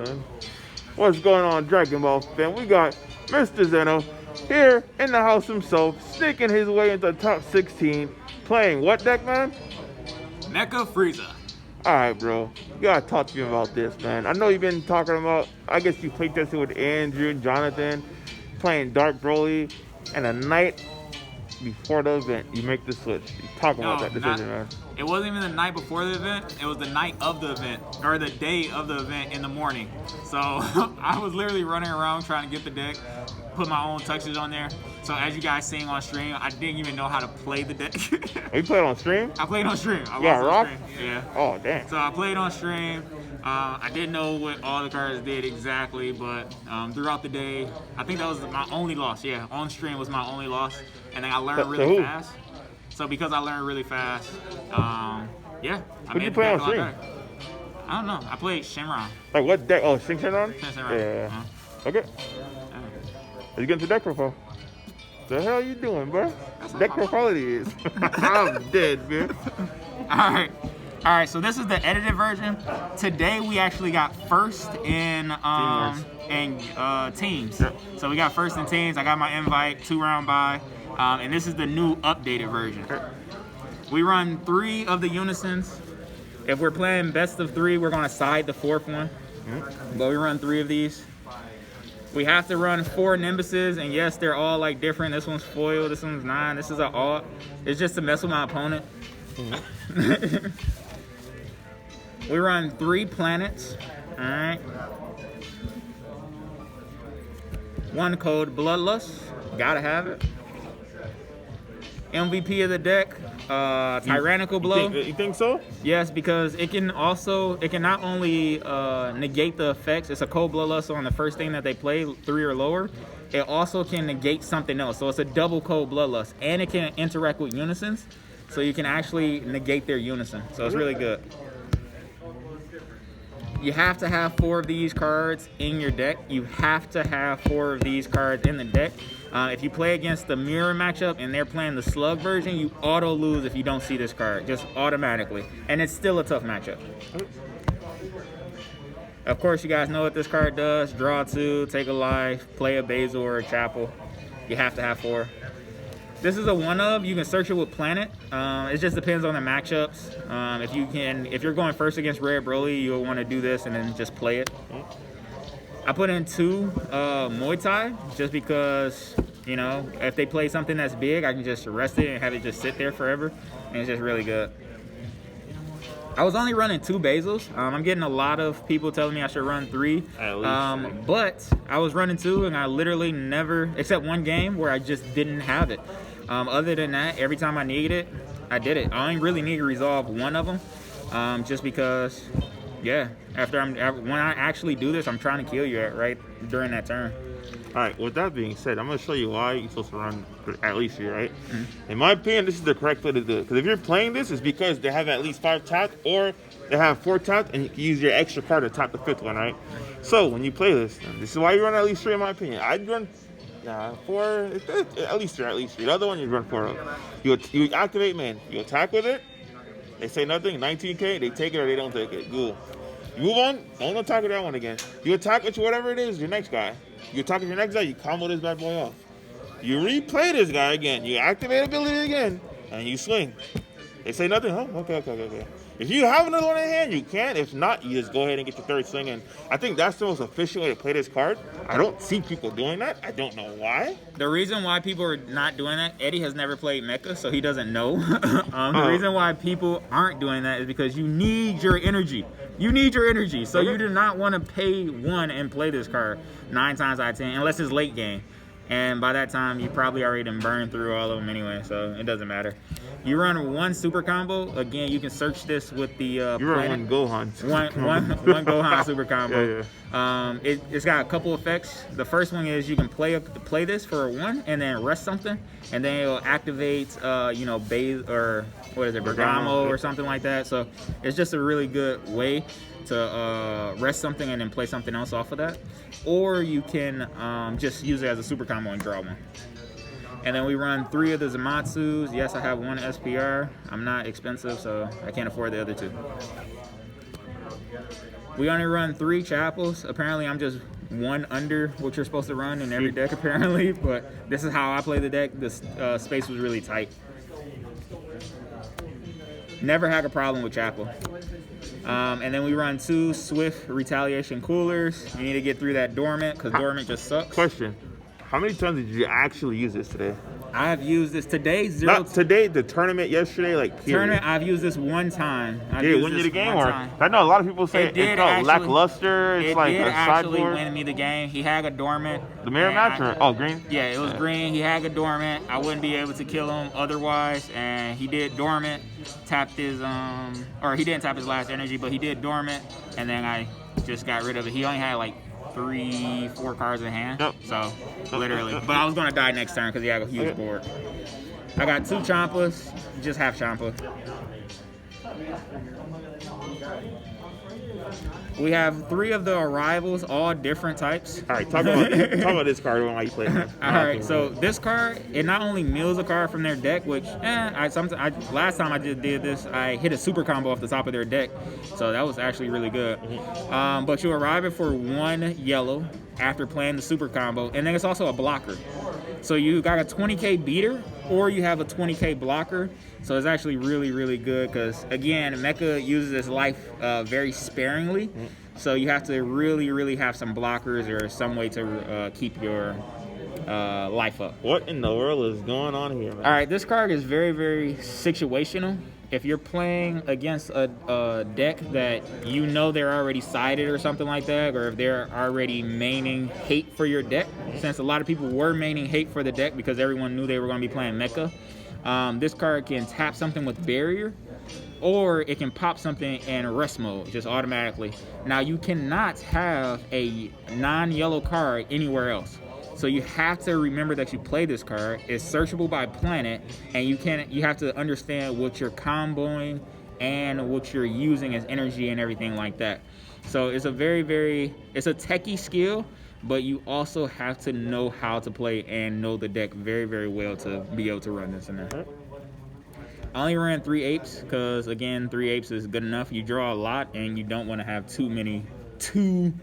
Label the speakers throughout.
Speaker 1: man. What's going on, Dragon Ball fan? We got Mr. Zeno here in the house himself, sneaking his way into the top 16, playing what deck, man?
Speaker 2: Mecha Frieza.
Speaker 1: Alright, bro. You gotta talk to me about this, man. I know you've been talking about, I guess you played testing with Andrew and Jonathan, playing Dark Broly, and a night before the event, you make the switch. You talk about that decision, man.
Speaker 2: It wasn't even the night before the event. It was the night of the event, or the day of the event in the morning. So I was literally running around trying to get the deck, put my own touches on there. So as you guys seeing on stream, I didn't even know how to play the deck.
Speaker 1: You played on stream?
Speaker 2: I played on stream.
Speaker 1: Yeah, rock?
Speaker 2: Yeah.
Speaker 1: Oh, damn.
Speaker 2: So I played on stream. I didn't know what all the cards did exactly, but throughout the day, I think that was my only loss. Yeah, on stream was my only loss, and then I learned really fast. So because I learned really fast, yeah, I made
Speaker 1: you play on stream?
Speaker 2: I don't know. I played Shenron.
Speaker 1: Like what deck? Oh, Shenron?
Speaker 2: Shenron.
Speaker 1: Yeah. Okay. Let's get into deck profile. The hell you doing, bro? Deck profile it is. I'm dead, man.
Speaker 2: All right, so this is the edited version. Today we actually got first in teams.
Speaker 1: Yep.
Speaker 2: So we got first in teams. I got my invite, 2-round bye, and this is the new updated version. We run 3 of the unisons. If we're playing best of 3, we're gonna side the 4th one. But we run 3 of these. We have to run 4 Nimbuses, and yes, they're all like different. This one's foil, this one's 9, this is an alt. It's just to mess with my opponent. We run 3 planets, all right. 1 code, Bloodlust, gotta have it. MVP of the deck, Tyrannical Blow.
Speaker 1: You think so?
Speaker 2: Yes, because it can not only negate the effects. It's a cold Bloodlust on the first thing that they play, 3 or lower. It also can negate something else. So it's a double cold Bloodlust, and it can interact with unisons. So you can actually negate their unison. So it's really good. You have to have 4 of these cards in your deck. You have to have 4 of these cards in the deck. If you play against the mirror matchup and they're playing the slug version, you auto lose if you don't see this card, just automatically. And it's still a tough matchup. Of course, you guys know what this card does. Draw 2, take a life, play a Basil or a Chapel. You have to have 4. This is a one-of. You can search it with Planet. It just depends on the matchups. If you're going first against Red Broly, you'll want to do this and then just play it. I put in 2 Muay Thai just because, you know, if they play something that's big, I can just rest it and have it just sit there forever, and it's just really good. I was only running 2 Basils. I'm getting a lot of people telling me I should run 3. But I was running 2, and I literally never, except one game where I just didn't have it. Other than that, every time I needed it, I did it. I only really need to resolve 1 of them, just because, yeah. When I actually do this, I'm trying to kill you right during that turn.
Speaker 1: All right, with that being said, I'm going to show you why you're supposed to run at least 3, right? In my opinion, this is the correct way to do it. Because if you're playing this, it's because they have at least 5 tapped, or they have 4 tapped, and you can use your extra card to tap the 5th one, right? So when you play this is why you run at least 3 in my opinion. I'd run 4, at least 3. The other one, you run 4 of. You activate, man. You attack with it. They say nothing, 19K, they take it or they don't take it. Cool. You move on, don't attack with that one again. You attack with whatever it is, your next guy. You attack with your next guy, you combo this bad boy off. You replay this guy again, you activate ability again, and you swing. They say nothing, huh? Okay. If you have another one in hand, you can. If not, you just go ahead and get your 3rd swing. And I think that's the most efficient way to play this card. I don't see people doing that. I don't know why.
Speaker 2: The reason why people are not doing that, Eddie has never played Mecca, so he doesn't know. The reason why people aren't doing that is because you need your energy. You need your energy. So you do not want to pay 1 and play this card 9 times out of 10, unless it's late game. And by that time, you probably already done burned through all of them anyway, so it doesn't matter. You run 1 super combo. Again, you can search this with the
Speaker 1: you run 1 Gohan.
Speaker 2: One Gohan super combo.
Speaker 1: Yeah.
Speaker 2: It's got a couple effects. The first one is you can play this for 1 and then rest something, and then it'll activate, Bergamo or something like that. So it's just a really good way to rest something and then play something else off of that. Or you can just use it as a super combo and draw 1. And then we run 3 of the Zamatsus. Yes, I have 1 SPR. I'm not expensive, so I can't afford the other 2. We only run 3 chapels. Apparently, I'm just one under what you're supposed to run in every deck, apparently. But this is how I play the deck. This space was really tight. Never had a problem with chapel. And then we run 2 Swift Retaliation Coolers. You need to get through that Dormant, because Dormant just sucks.
Speaker 1: Question. How many times did you actually use this today?
Speaker 2: I have used this today.
Speaker 1: Not today, the tournament yesterday, like period.
Speaker 2: Tournament, I've used this one time.
Speaker 1: Did it win you the game? Or I know a lot of people say it felt lackluster. It's like a sideboard. It did actually
Speaker 2: win me the game. He had a Dormant.
Speaker 1: The mirror match or green?
Speaker 2: Yeah, it was green. He had a Dormant. I wouldn't be able to kill him otherwise, and he did Dormant. Tapped his or he didn't tap his last energy, but he did Dormant, and then I just got rid of it. He only had like 3-4 cards in hand. Yep. So literally, but I was gonna die next turn because he had a huge board. I got 2 Champas, just half Champa. We have 3 of the arrivals, all different types.
Speaker 1: All right, talk about this card and why you play it.
Speaker 2: All right, so this card, it not only mills a card from their deck, which last time I did this, I hit a super combo off the top of their deck, so that was actually really good. But you arrive it for 1 yellow after playing the super combo, and then it's also a blocker. So you got a 20k beater, or you have a 20k blocker. So it's actually really, really good because, again, Mecha uses its life very sparingly. So you have to really, really have some blockers or some way to keep your life up.
Speaker 1: What in the world is going on here, man?
Speaker 2: All right, this card is very, very situational. If you're playing against a deck that you know they're already sided or something like that, or if they're already maining hate for your deck, since a lot of people were maining hate for the deck because everyone knew they were going to be playing Mecha, this card can tap something with barrier, or it can pop something in rest mode just automatically. Now you cannot have a non-yellow card anywhere else. So you have to remember that you play this card. It's searchable by planet, and you have to understand what you're comboing and what you're using as energy and everything like that. So it's a it's a techie skill, but you also have to know how to play and know the deck very, very well to be able to run this in there. I only ran 3 apes because, again, 3 apes is good enough. You draw a lot, and you don't want to have too many 2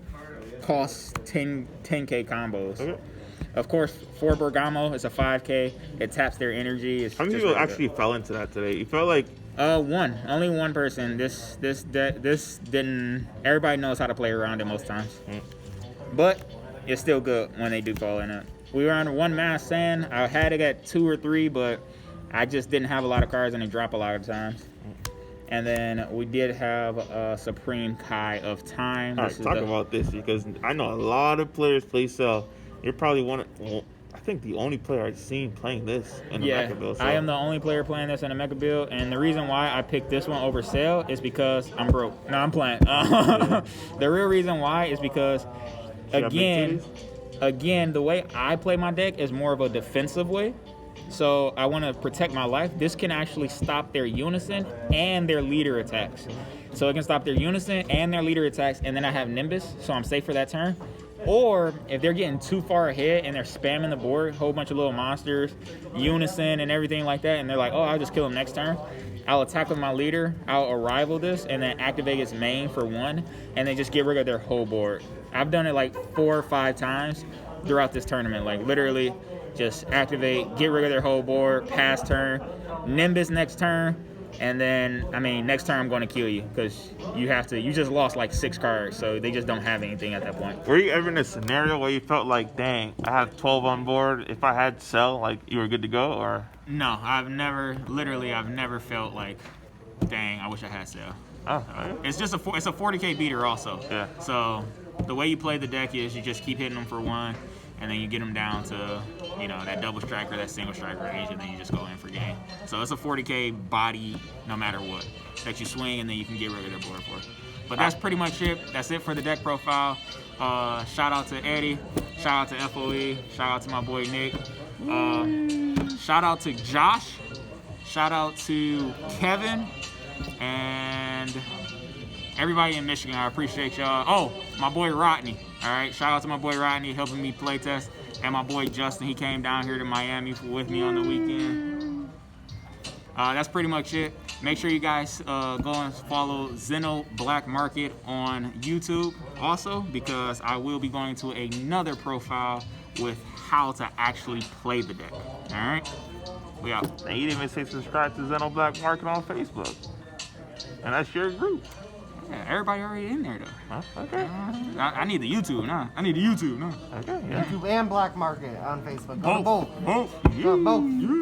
Speaker 2: cost 10k combos. Okay. Of course, 4 Bergamo is a 5k. It taps their energy.
Speaker 1: How many people actually fell into that today? You felt like
Speaker 2: only one person. This didn't. Everybody knows how to play around it most times, but it's still good when they do fall in it. We were on 1 mass sand. I had it at 2 or 3, but I just didn't have a lot of cards and it dropped a lot of times. And then we did have a Supreme Kai of Time.
Speaker 1: All right, talk about this because I know a lot of players play Cell. You're probably I think the only player I've seen playing this in the Mecha build. So.
Speaker 2: I am the only player playing this in a Mecha build, and the reason why I picked this one over Cell is because I'm broke. No, I'm playing. The real reason why is because, again, the way I play my deck is more of a defensive way. So I want to protect my life. This can actually stop their unison and their leader attacks. So it can stop their unison and their leader attacks, and then I have Nimbus, so I'm safe for that turn. Or if they're getting too far ahead and they're spamming the board, a whole bunch of little monsters, unison and everything like that, and they're like, oh, I'll just kill him next turn. I'll attack with my leader, I'll arrival this, and then activate its main for 1, and then just get rid of their whole board. I've done it like 4 or 5 times throughout this tournament. Like literally just activate, get rid of their whole board, pass turn, Nimbus next turn, and then, I mean, next turn I'm going to kill you because you just lost like 6 cards, so they just don't have anything at that point.
Speaker 1: Were you ever in a scenario where you felt like, dang, I have 12 on board, if I had Cell, like you were good to go, or?
Speaker 2: No, I've never felt like, dang, I wish I had Cell.
Speaker 1: Oh, right.
Speaker 2: It's just it's a 40k beater also. Yeah. So the way you play the deck is you just keep hitting them for 1, and then you get them down to, that double strike or that single strike range, and then you just go in for game. So it's a 40k body no matter what that you swing, and then you can get rid of their board for. But that's pretty much it. That's it for the deck profile. Shout out to Eddie. Shout out to FOE. Shout out to my boy Nick. Shout out to Josh. Shout out to Kevin. And everybody in Michigan, I appreciate y'all. Oh, my boy Rodney. All right, shout out to my boy Rodney helping me play test, and my boy Justin. He came down here to Miami with me on the weekend. That's pretty much it. Make sure you guys go and follow Zeno Black Market on YouTube also, because I will be going to another profile with how to actually play the deck. All right, we out.
Speaker 1: And you didn't even say subscribe to Zeno Black Market on Facebook. And that's your group.
Speaker 2: Yeah, everybody already in there though.
Speaker 1: Huh? Okay.
Speaker 2: I need the YouTube now. I need the YouTube now.
Speaker 1: Okay. Yeah.
Speaker 3: YouTube and Black Market on Facebook. Go to both.
Speaker 2: Both.
Speaker 3: Go to both.